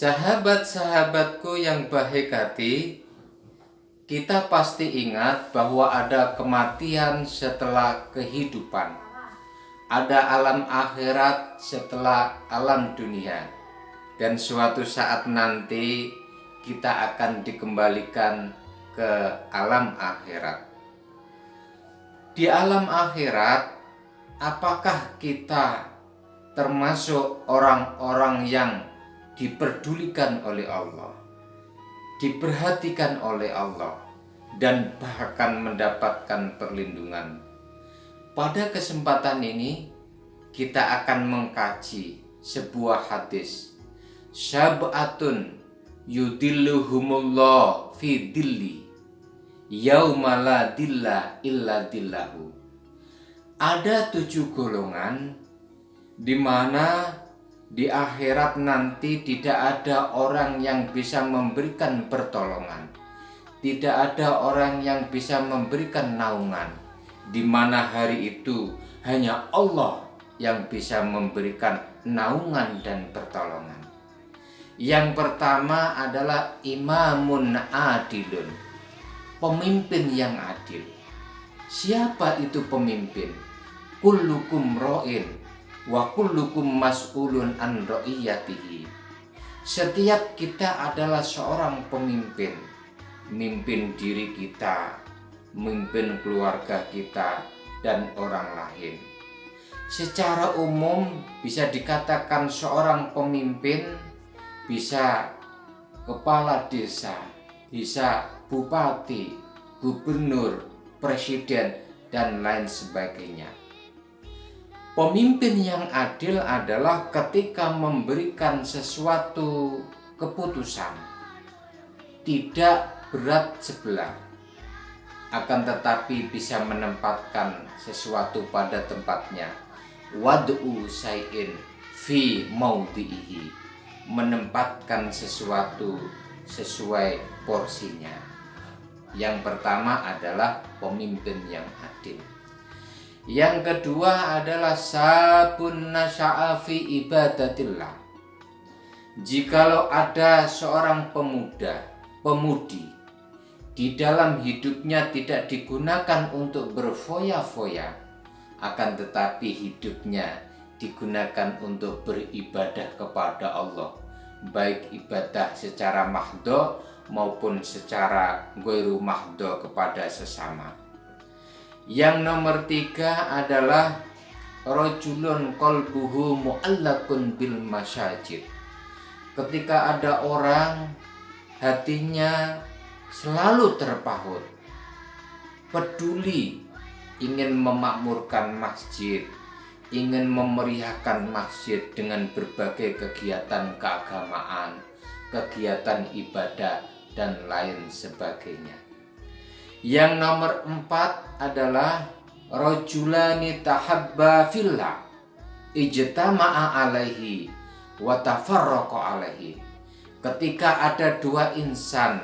Sahabat-sahabatku yang baik hati, kita pasti ingat bahwa ada kematian setelah kehidupan. Ada alam akhirat setelah alam dunia. Dan suatu saat nanti kita akan dikembalikan ke alam akhirat. Di alam akhirat, apakah kita termasuk orang-orang yang diperdulikan oleh Allah, diperhatikan oleh Allah, dan bahkan mendapatkan perlindungan? Pada kesempatan ini kita akan mengkaji sebuah hadis, Sab'atun yudilluhumullah fi dilli yauma la dilla illa dillahu. Ada 7 golongan di mana di akhirat nanti tidak ada orang yang bisa memberikan pertolongan, tidak ada orang yang bisa memberikan naungan, di mana hari itu hanya Allah yang bisa memberikan naungan dan pertolongan. Yang pertama adalah imamun adilun, pemimpin yang adil. Siapa itu pemimpin? Kullukum ra'in wa kullukum mas'ulun an ra'iyatihi. Setiap kita adalah seorang pemimpin, memimpin diri kita, memimpin keluarga kita dan orang lain. Secara umum bisa dikatakan seorang pemimpin bisa kepala desa, bisa bupati, gubernur, presiden, dan lain sebagainya. Pemimpin yang adil adalah ketika memberikan sesuatu keputusan tidak berat sebelah, akan tetapi bisa menempatkan sesuatu pada tempatnya. Wad'u syai'in fi maudhihi, menempatkan sesuatu sesuai porsinya. Yang pertama adalah pemimpin yang adil. Yang kedua adalah sabun nasya'a fi ibadatillah. Jikalau ada seorang pemuda, pemudi, di dalam hidupnya tidak digunakan untuk berfoya-foya, akan tetapi hidupnya digunakan untuk beribadah kepada Allah, baik ibadah secara mahdho maupun secara ghairu mahdho kepada sesama. Yang nomor 3 adalah rajulun qalbuhu mu'allaqun bil masajid. Ketika ada orang hatinya selalu terpaut, peduli, ingin memakmurkan masjid, ingin memeriahkan masjid dengan berbagai kegiatan keagamaan, kegiatan ibadah, dan lain sebagainya. Yang nomor 4 adalah rajulani tahabba fillah ijtama'a alaihi wa tafarraqa alaihi. Ketika ada 2 insan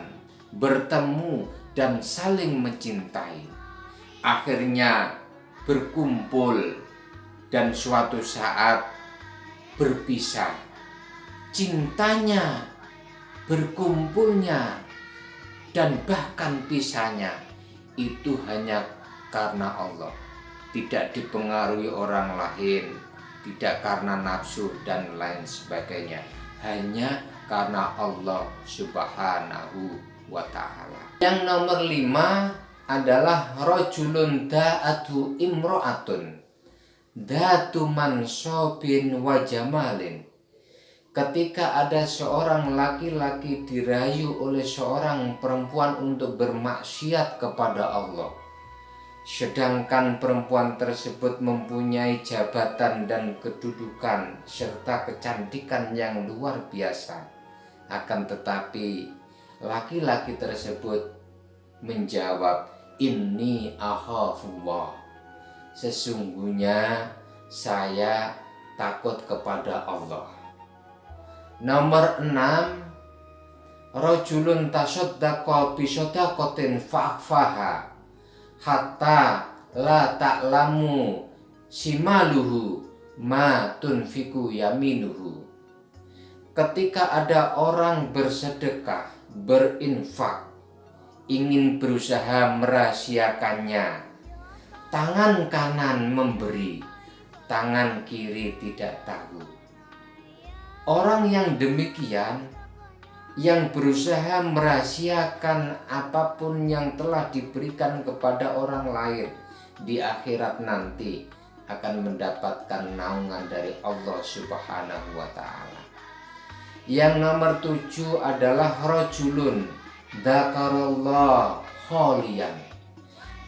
bertemu dan saling mencintai, akhirnya berkumpul dan suatu saat berpisah. Cintanya, berkumpulnya, dan bahkan pisahnya itu hanya karena Allah, tidak dipengaruhi orang lain, tidak karena nafsu dan lain sebagainya, hanya karena Allah Subhanahu wa ta'ala. Yang nomor 5 adalah rajulun da'atu imra'atun datu mansabin wa jamalin. Ketika ada seorang laki-laki dirayu oleh seorang perempuan untuk bermaksiat kepada Allah, sedangkan perempuan tersebut mempunyai jabatan dan kedudukan serta kecantikan yang luar biasa, akan tetapi laki-laki tersebut menjawab, inni akhafullah, sesungguhnya saya takut kepada Allah. Nomor 6, rajulun tasaddaqa bi shadaqatin fa'faha hatta la ta'lamu simaluhu ma tunfiku yaminuhu. ketika ada orang bersedekah, berinfak, ingin berusaha merahasiakannya, tangan kanan memberi, tangan kiri tidak tahu. Orang yang demikian, yang berusaha merahasiakan apapun yang telah diberikan kepada orang lain, di akhirat nanti akan mendapatkan naungan dari Allah Subhanahu wa Ta'ala. Yang nomor 7 adalah rajulun dzakarallah kholian.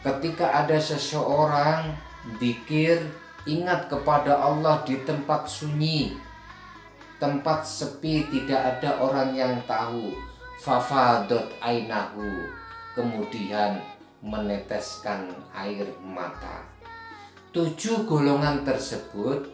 Ketika ada seseorang dzikir, ingat kepada Allah di tempat sunyi, tempat sepi, tidak ada orang yang tahu, fafadot ainahu, kemudian meneteskan air mata. 7 golongan tersebut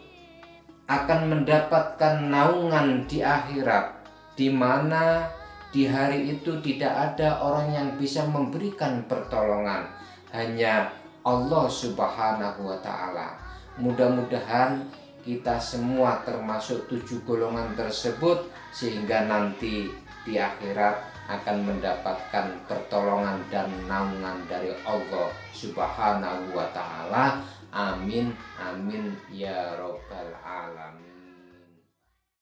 akan mendapatkan naungan di akhirat, di mana di hari itu tidak ada orang yang bisa memberikan pertolongan, hanya Allah Subhanahu wa Ta'ala. Mudah-mudahan kita semua termasuk 7 golongan tersebut, sehingga nanti di akhirat akan mendapatkan pertolongan dan naungan dari Allah Subhanahu wa Ta'ala. Amin amin ya rabbal alamin.